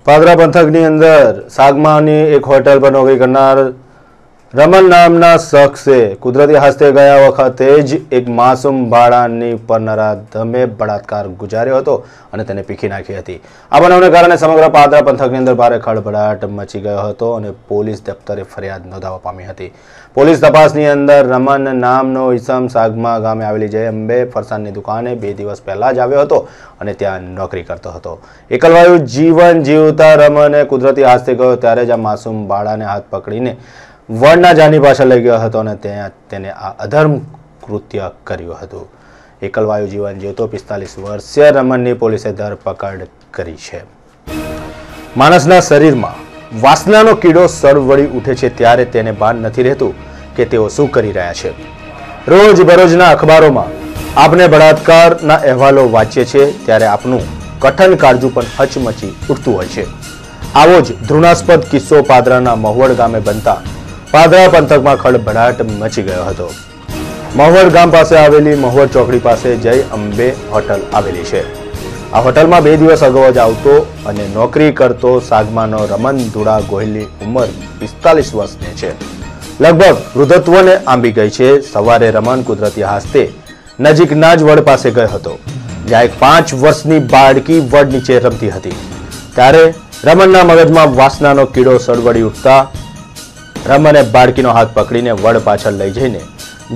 પાદરા પંથકની અંદર સાગમાની એક હોટેલ પર નોકરી કરનાર રમન નામના શખ્સે કુદરતી હસ્તે ગયા વખતે જ એક માસૂમ બાળાની પર નરાધમે બળાત્કાર ગુજાર્યો હતો અને તેને પીખી નાખી હતી। આ બનાવને કારણે સમગ્ર પાદરા પંથકની અંદર ભારે ખળભળાટ મચી ગયો હતો અને પોલીસ દફતરે ફરિયાદ નોંધાવવા પામી હતી। પોલીસ તપાસની અંદર રમન નામનો ઈસમ સાગમા ગામે આવેલી જય અંબે ફરસાણની દુકાને 2 દિવસ પહેલા જ આવ્યો હતો અને ત્યાં નોકરી કરતો હતો। એકલવાયુ જીવન જીવતા રમને કુદરતી હસ્તે ગયો ત્યારે જ આ માસૂમ બાળાને હાથ પકડીને વડના જાની પાછળ લઈ ગયો હતો અને ત્યાં તેને આ અધર્મ કૃત્ય કર્યું હતું। એકલવાયુ જીવન જીવતો 45 વર્ષીય રમણની પોલીસે ધરપકડ કરી છે। માણસના શરીરમાં વાસનાનો કીડો સળવળી ઉઠે છે ત્યારે તેને ભાન નથી રહેતું કે તેઓ શું કરી રહ્યા છે। રોજબરોજના અખબારોમાં આપણે બળાત્કારના અહેવાલો વાંચીએ છીએ ત્યારે આપનું કઠણ કાળજું પણ હચમચી ઉઠતું હોય છે। આવો જ ધૃણાસ્પદ કિસ્સો પાદરાના મહુવડ ગામે બનતા પાદરા પંથકમાં ખળભળાટ મચી ગયો હતો। મહુવડ ગામ પાસે આવેલી મહુવડ ચોકડી પાસે જય અંબે હોટલ આવેલી છે। આ હોટલમાં 2 દિવસ અગાઉ જ આવતો અને નોકરી કરતો સાગમાનો રમન ધુડા ગોહિલની ઉંમર 45 વર્ષની છે। લગભગ વૃદ્ધત્વને આંબી ગઈ છે। સવારે રમન કુદરતી હસ્તે નજીકના જ વડ પાસે ગયો હતો જ્યાં એક 5 વર્ષની બાળકી વડ નીચે રમતી હતી ત્યારે રમનના મગજમાં વાસનાનો કીડો સળવળી ઉઠતા રમને બાળકીનો હાથ પકડીને વડ પાછળ લઈ જઈને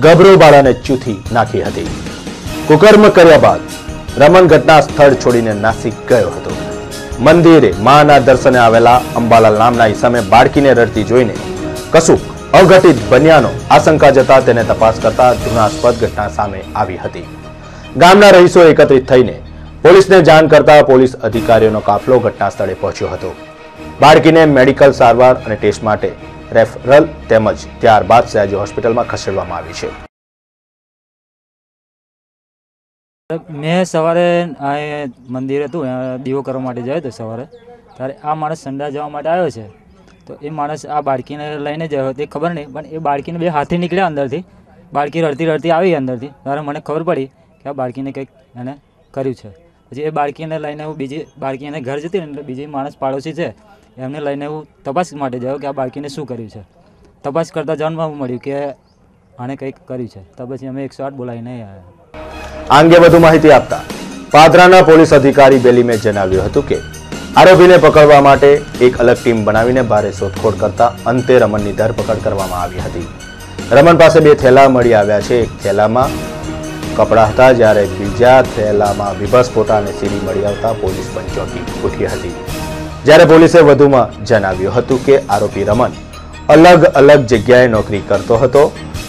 ગભરો બાળાને ચૂથી નાખી હતી। કુકર્મ કર્યા બાદ રમન ઘટના સ્થળ છોડીને નાસી ગયો હતો। મંદિરે માના દર્શને આવેલા અંબાલાલ નામના ઈસમે બાળકીને રડતી જોઈને કશુંક અઘટિત બન્યાનો આશંકા જતા તેને તપાસ કરતા ધૃણાસ્પદ ઘટના સામે આવી હતી। ગામના રહીશો એકત્રિત થઈને પોલીસને જાણ કરતા પોલીસ અધિકારીઓનો કાફલો ઘટના સ્થળે પહોંચ્યો હતો। બાળકીને મેડિકલ સારવાર અને ટેસ્ટ માટે રેફરલ તેમજ ત્યારબાદ સયાજી હોસ્પિટલમાં ખસેડવામાં આવી છે। મેં સવારે મંદિર હતું દીવો કરવા માટે જાય તો સવારે ત્યારે આ માણસ સંડા જવા માટે આવ્યો છે તો એ માણસ આ બાળકીને લઈને જ આવ્યો તે ખબર નહીં પણ એ બાળકીને 2 હાથી નીકળ્યા અંદરથી। બાળકી રડતી રડતી આવી અંદરથી ત્યારે મને ખબર પડી કે આ બાળકીને કંઈક એને કર્યું છે। પછી એ બાળકીને લઈને હું બીજી બાળકી એને ઘર જતી ને એટલે બીજી માણસ પાડોશી છે એમને લઈને હું તપાસ માટે જાયો કે આ બાળકીને શું કર્યું છે। તપાસ કરતાં જાણવા મળ્યું કે આને કંઈક કર્યું છે તો પછી અમે 108 બોલાવીને આવ્યા। આ અંગે વધુ માહિતી આપતા પાદરાના પોલીસ અધિકારી બેલીમે જણાવ્યું હતું કે આરોપીને પકડવા માટે એક અલગ ટીમ બનાવીને ભારે શોધખોળ કરતા અંતે રમણની ધરપકડ કરવામાં આવી હતી। રમણ પાસે 2 થેલા મળી આવ્યા છે। એક થેલામાં કપડાં હતા જ્યારે બીજા થેલામાં વિભસ્ફોટા અને સીડી મળી આવતા પોલીસ પણ ચોંકી ઉઠી હતી। જ્યારે પોલીસે વધુમાં જણાવ્યું હતું કે આરોપી રમણ અલગ અલગ જગ્યાએ નોકરી કરતો હતો।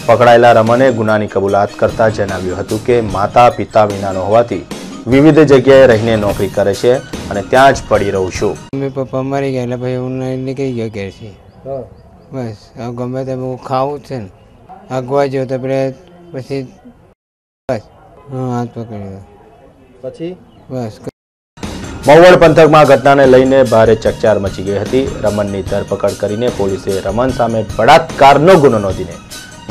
પકડાયેલા રમને ગુનાની કબૂલાત કરતા જણાવ્યું હતું કે માતા પિતા વિનાનો હોવાથી વિવિધ જગ્યાએ રહીને નોકરી કરે છે અને ત્યાં જ પડી રહું છું। મમ્મી પપ્પા મરી ગયા એટલે પછી હું નીકળી ગયો ઘેરથી બસ હવે ગમે તે હું ખાવું છે ને આગવા ગયો તો પછી બસ હાથ પકડી દીધો પછી બસ। મહુવડ પંથકમાં ઘટનાને લઈને ભારે ચકચાર મચી ગઈ હતી। રમણની ધરપકડ કરીને પોલીસે રમણ સામે બળાત્કારનો ગુનો નોંધીને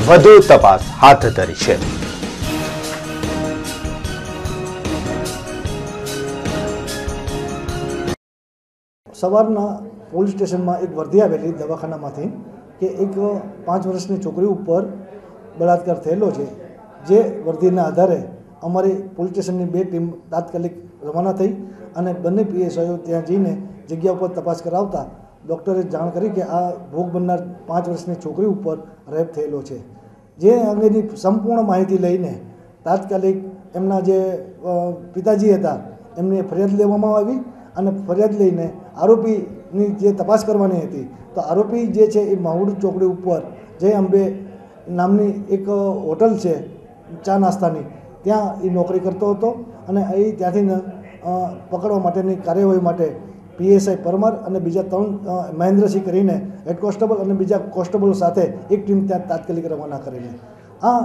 વધુ તપાસ હાથ ધરી છે। સવારના પોલીસ સ્ટેશનમાં એક વર્દી આવેલી દવાખાનામાંથી કે એક 5 વર્ષની છોકરી ઉપર બળાત્કાર થયેલો છે જે વર્દીના આધારે અમારી પોલીસ સ્ટેશનની 2 ટીમ તાત્કાલિક રવાના થઈ અને બંને પીએસઆઈઓ ત્યાં જઈને જગ્યા ઉપર તપાસ કરાવતા ડૉક્ટરે જાણ કરી કે આ ભોગ બનનાર 5 વર્ષની છોકરી ઉપર રેપ થયેલો છે। જે અંગેની સંપૂર્ણ માહિતી લઈને તાત્કાલિક એમના જે પિતાજી હતા એમની ફરિયાદ લેવામાં આવી અને ફરિયાદ લઈને આરોપીની જે તપાસ કરવાની હતી તો આરોપી જે છે એ મહુવડ ચોકડી ઉપર જય અંબે નામની એક હોટલ છે ચા નાસ્તાની ત્યાં એ નોકરી કરતો હતો અને એ ત્યાંથી પકડવા માટેની કાર્યવાહી માટે પીએસઆઈ પરમાર અને બીજા 3 મહેન્દ્રસિંહ કરીને હેડ કોન્સ્ટેબલ અને બીજા કોન્સ્ટેબલો સાથે એક ટીમ ત્યાં તાત્કાલિક રવાના કરેલી। આ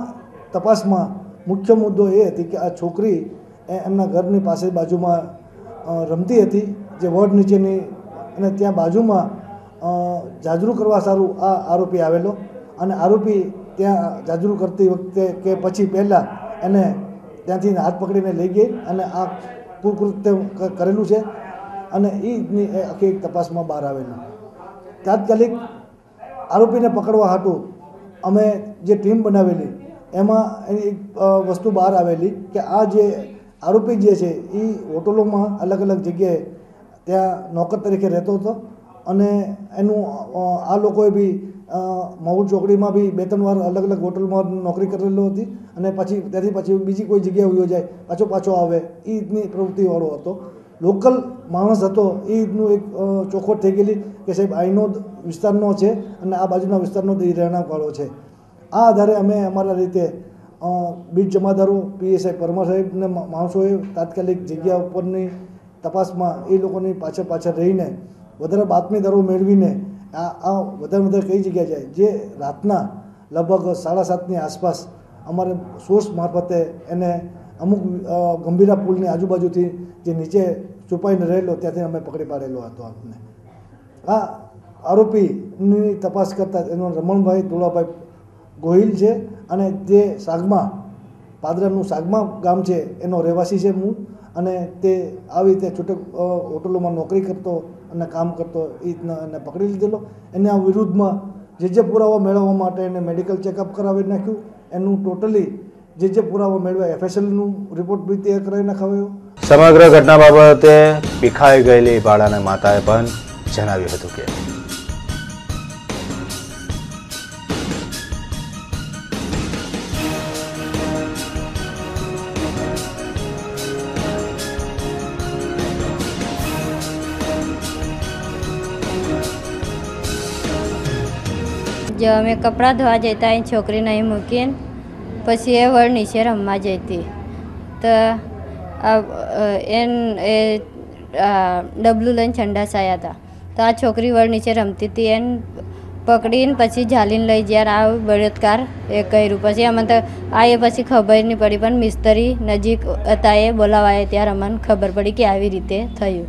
તપાસમાં મુખ્ય મુદ્દો એ હતી કે આ છોકરી એમના ઘરની પાસે બાજુમાં રમતી હતી જે વડ નીચેની અને ત્યાં બાજુમાં જાજરૂ કરવા સારું આ આરોપી આવેલો અને આરોપી ત્યાં જાજરૂ કરતી વખતે કે પછી પહેલાં એને ત્યાંથી હાથ પકડીને લઈ ગઈ અને આ કૃત્ય કરેલું છે। અને એની આખી એક તપાસમાં બહાર આવેલું. તાત્કાલિક આરોપીને પકડવા હાટું અમે જે ટીમ બનાવેલી એમાં એની એક વસ્તુ બહાર આવેલી કે આ જે આરોપી જે છે એ હોટલોમાં અલગ અલગ જગ્યાએ ત્યાં નોકર તરીકે રહેતો હતો અને એનું આ લોકોએ બી મહુલ ચોકડીમાં બી 2-3 વાર અલગ અલગ હોટલમાં નોકરી કરેલી હતી અને ત્યાંથી પછી બીજી કોઈ જગ્યાએ વયો જાય પાછો આવે એ રીતની પ્રવૃત્તિવાળો હતો. લોકલ માણસ હતો એ રીતનું એક ચોખવટ થઈ ગયેલી કે સાહેબ અહીંનો વિસ્તારનો છે અને આ બાજુના વિસ્તારનો રહેણાંકવાળો છે. આ આધારે અમે અમારા રીતે બીટ જમાદારો PSI પરમાર સાહેબને માણસોએ તાત્કાલિક જગ્યા ઉપરની તપાસમાં એ લોકોની પાછળ રહીને વધારે બાતમીદારો મેળવીને આ વધારે કઈ જગ્યાએ જાય જે રાતના લગભગ 7:30ની આસપાસ અમારે સોર્સ મારફતે એને અમુક ગંભીરા પુલની આજુબાજુથી જે નીચે છુપાઈને રહેલો ત્યાંથી અમે પકડી પાડેલો હતો. આપને આ આરોપીની તપાસ કરતાં એનો રમણભાઈ ધોળાભાઈ ગોહિલ છે અને જે સાગમા પાદરાનું સાગમા ગામ છે એનો રહેવાસી છે મૂળ અને તે આવી રીતે છૂટક હોટલોમાં નોકરી કરતો અને કામ કરતો એ રીતના એને પકડી લીધેલો. એના વિરુદ્ધમાં જે પુરાવા મેળવવા માટે એને મેડિકલ ચેકઅપ કરાવી નાખ્યું. એનું ટોટલી જે પુરાવા મેળવ્યા FSLનું રિપોર્ટ બી તૈયાર કરાવી નાખાવ્યો. સમગ્ર ઘટના બાબતે પીખાઈ ગયેલી બાળાના માતાએ પણ જણાવ્યું હતું કે જો અમે કપડાં ધોવા જતા અહીં છોકરીને અહીં મૂકીને પછી એ વળ નીચે રમવા જતી તો એ ડબલું લઈને સંડાસ આવ્યા હતા તો આ છોકરી વળ નીચે રમતી હતી એને પકડીને પછી ઝાલીને લઈ જ્યારે આ બળાત્કાર એ કર્યું. પછી અમને તો આ એ પછી ખબર નહીં પડી પણ મિસ્ત્રી નજીક હતા એ બોલાવાય ત્યારે અમને ખબર પડી કે આવી રીતે થયું.